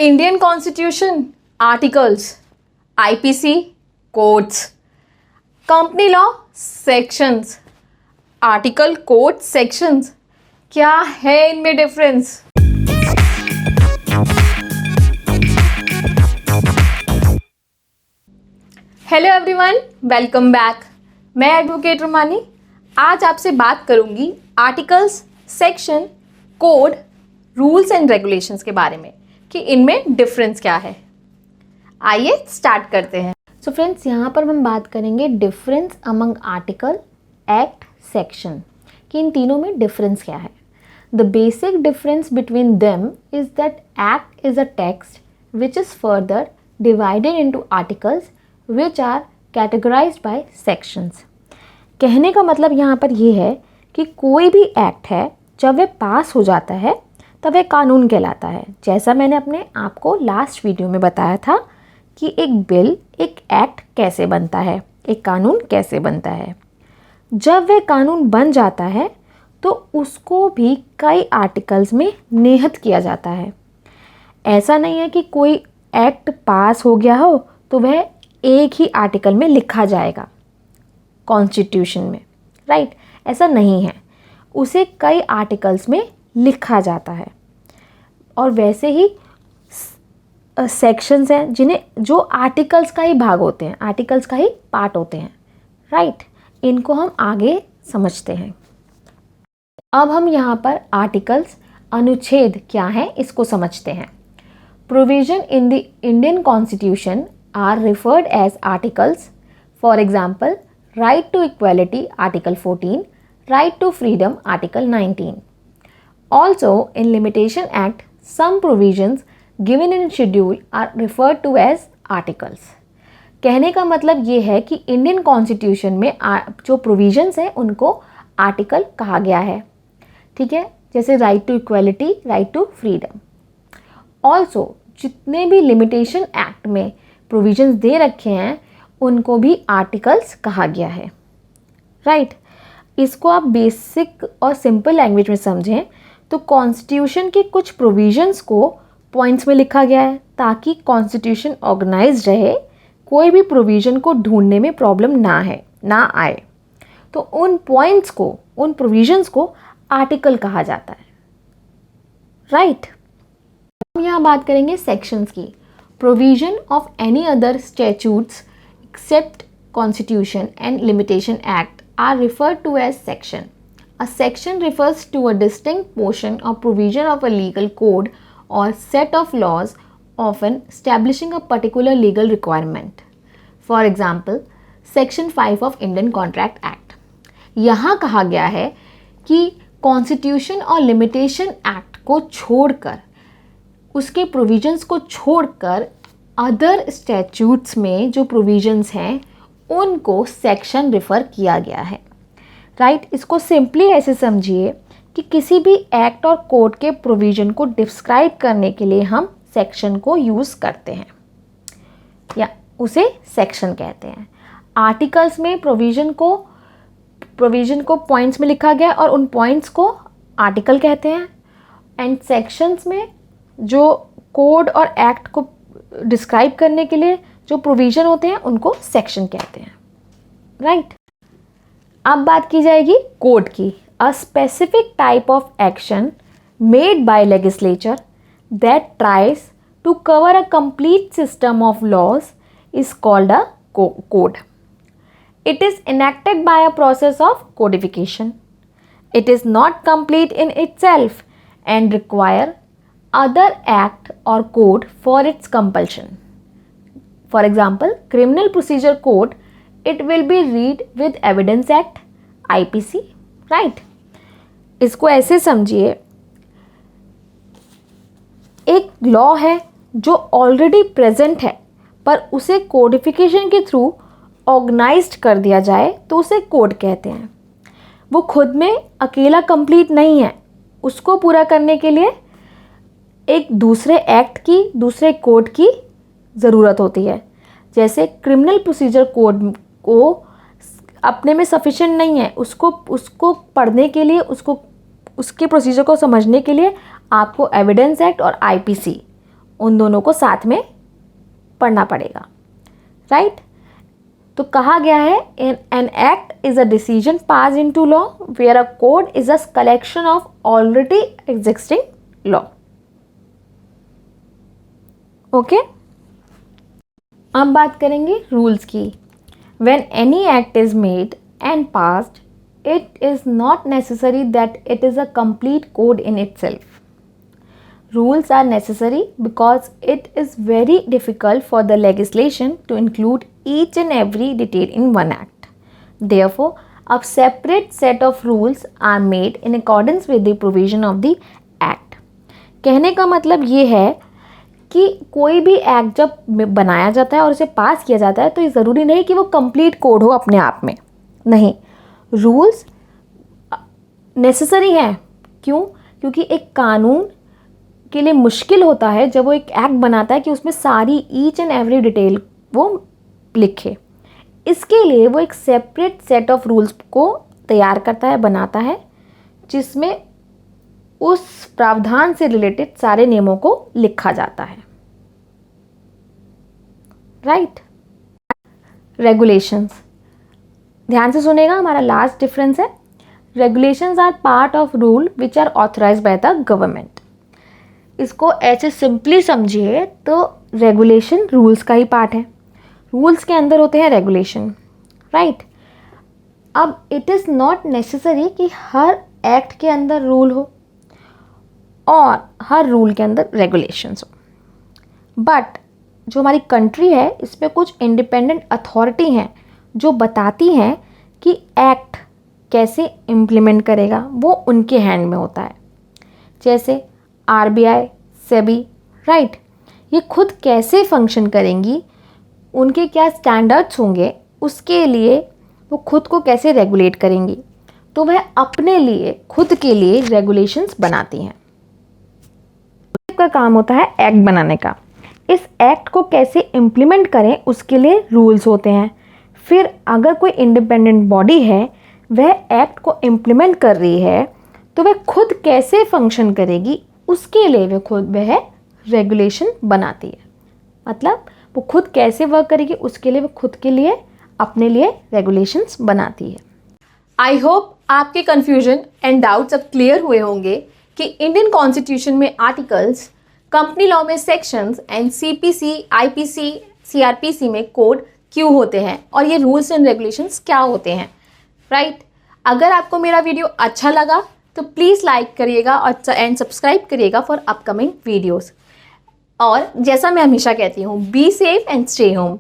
Indian constitution, articles, IPC, codes, company law, sections, article, code, sections, क्या है इनमें difference? Hello everyone, welcome back. मैं advocate रुमानी आज आपसे बात करूंगी articles, section, code, rules and regulations के बारे में कि इनमें डिफरेंस क्या है। आइए स्टार्ट करते हैं। सो फ्रेंड्स, यहाँ पर हम बात करेंगे difference among article, act, section कि इन तीनों में डिफरेंस क्या है। The basic difference between them is that act is a text which is further divided into articles which are categorized by sections. कहने का मतलब यहाँ पर ये है कि कोई भी एक्ट है जब वह पास हो जाता है तब वह कानून कहलाता है। जैसा मैंने अपने आपको लास्ट वीडियो में बताया था कि एक बिल, एक एक्ट कैसे बनता है, एक कानून कैसे बनता है। जब वह कानून बन जाता है तो उसको भी कई आर्टिकल्स में निहित किया जाता है। ऐसा नहीं है कि कोई एक्ट पास हो गया हो तो वह एक ही आर्टिकल में लिखा जाएगा कॉन्स्टिट्यूशन में, राइट? ऐसा नहीं है, उसे कई आर्टिकल्स में लिखा जाता है। और वैसे ही सेक्शंस हैं जो आर्टिकल्स का ही भाग होते हैं, आर्टिकल्स का ही पार्ट होते हैं, राइट? इनको हम आगे समझते हैं। अब हम यहाँ पर आर्टिकल्स, अनुच्छेद क्या है इसको समझते हैं। Provision in the Indian constitution are referred as articles. For example, right to equality article 14, right to freedom article 19. Also, in Limitation Act, some provisions given in schedule are referred to as articles. कहने का मतलब ये है कि Indian constitution में जो provisions हैं उनको आर्टिकल कहा गया है, ठीक है? जैसे right to equality, right to freedom. Also जितने भी लिमिटेशन एक्ट में प्रोविजंस दे रखे हैं उनको भी आर्टिकल्स कहा गया है, राइट? इसको आप बेसिक और सिंपल लैंग्वेज में समझें तो कॉन्स्टिट्यूशन के कुछ प्रोविजंस को पॉइंट्स में लिखा गया है ताकि कॉन्स्टिट्यूशन ऑर्गेनाइज्ड रहे, कोई भी प्रोविजन को ढूंढने में प्रॉब्लम ना आए। तो उन पॉइंट्स को, उन प्रोविजंस को आर्टिकल कहा जाता है, राइट? हम यहाँ बात करेंगे सेक्शंस की। Provision of any other statutes except constitution and limitation act are referred to as section. A section refers to a distinct portion or provision of a legal code or set of laws, often establishing a particular legal requirement. For example, Section 5 of Indian Contract Act. यहाँ कहा गया है कि Constitution और Limitation Act को छोड़कर, उसके provisions को छोड़कर other statutes में जो provisions हैं उनको section refer किया गया है, राइट? इसको सिंपली ऐसे समझिए कि किसी भी एक्ट और कोड के प्रोविज़न को डिस्क्राइब करने के लिए हम सेक्शन को यूज़ करते हैं या उसे सेक्शन कहते हैं। आर्टिकल्स में प्रोविज़न को पॉइंट्स में लिखा गया और उन पॉइंट्स को आर्टिकल कहते हैं। एंड सेक्शंस में जो कोड और एक्ट को डिस्क्राइब करने के लिए जो प्रोविज़न होते हैं उनको सेक्शन कहते हैं, राइट? अब बात की जाएगी कोड की। A specific type of action made by legislature that tries to cover a complete system of laws is called a code. It is enacted by a process of codification. It is not complete in itself and require other act or code for its compulsion. For example, Criminal Procedure Code, it will be read with Evidence Act, IPC, right? इसको ऐसे समझिए, एक law है जो already present है पर उसे codification के थ्रू ऑर्गेनाइज्ड कर दिया जाए तो उसे कोड कहते हैं। वो खुद में अकेला कंप्लीट नहीं है, उसको पूरा करने के लिए एक दूसरे एक्ट की, दूसरे कोड की ज़रूरत होती है। जैसे क्रिमिनल प्रोसीजर कोड को अपने में सफिशिएंट नहीं है, उसको पढ़ने के लिए, उसके प्रोसीजर को समझने के लिए आपको एविडेंस एक्ट और आईपीसी उन दोनों को साथ में पढ़ना पड़ेगा, राइट। तो कहा गया है an act is a decision pass into law where a code is a collection of already existing law. Okay, अब बात करेंगे रूल्स की। When any act is made and passed, it is not necessary that it is a complete code in itself. Rules are necessary because it is very difficult for the legislation to include each and every detail in one act. Therefore, a separate set of rules are made in accordance with the provision of the act. कहने का मतलब ये है कि कोई भी act जब बनाया जाता है और उसे पास किया जाता है तो ये ज़रूरी नहीं कि वो कंप्लीट कोड हो अपने आप में, नहीं। रूल्स नेसेसरी हैं, क्यों? क्योंकि एक कानून के लिए मुश्किल होता है जब वो एक एक्ट बनाता है कि उसमें सारी ईच एंड एवरी डिटेल वो लिखे। इसके लिए वो एक सेपरेट सेट ऑफ रूल्स को तैयार करता है, बनाता है, जिसमें उस प्रावधान से रिलेटेड सारे नियमों को लिखा जाता है, राइट। रेगुलेशंस, ध्यान से सुनेगा, हमारा लास्ट डिफरेंस है। Regulations are part of rule which are authorized by the government. इसको ऐसे सिंपली समझिए तो रेगुलेशन रूल्स का ही पार्ट है। रूल्स के अंदर होते हैं रेगुलेशन, राइट। अब इट इज़ नॉट नेसेसरी कि हर एक्ट के अंदर रूल हो और हर रूल के अंदर रेगुलेशंस हो, बट जो हमारी कंट्री है इसमें कुछ इंडिपेंडेंट अथॉरिटी हैं जो बताती हैं कि एक्ट कैसे इम्प्लीमेंट करेगा, वो उनके हैंड में होता है। जैसे आरबीआई, सेबी, राइट, ये खुद कैसे फंक्शन करेंगी, उनके क्या स्टैंडर्ड्स होंगे, उसके लिए वो खुद को कैसे रेगुलेट करेंगी, तो वह अपने लिए खुद के लिए रेगुलेशंस बनाती हैं। का काम होता है एक्ट बनाने का। इस एक्ट को कैसे इम्प्लीमेंट करें उसके लिए रूल्स होते हैं। फिर अगर कोई इंडिपेंडेंट बॉडी है वह एक्ट को इम्प्लीमेंट कर रही है तो वह खुद कैसे फंक्शन करेगी उसके लिए वह रेगुलेशन बनाती है। मतलब वो खुद कैसे वर्क करेगी उसके लिए वो खुद के लिए अपने लिए रेगुलेशंस बनाती है। आई होप आपके कन्फ्यूजन एंड डाउट्स अब क्लियर हुए होंगे कि इंडियन कॉन्स्टिट्यूशन में आर्टिकल्स, कंपनी लॉ में sections and CPC, IPC, CrPC में कोड क्यों होते हैं और ये रूल्स एंड रेगुलेशंस क्या होते हैं, राइट। अगर आपको मेरा वीडियो अच्छा लगा तो प्लीज़ लाइक करिएगा और एंड सब्सक्राइब करिएगा फॉर अपकमिंग वीडियोस। और जैसा मैं हमेशा कहती हूँ, be safe and stay home.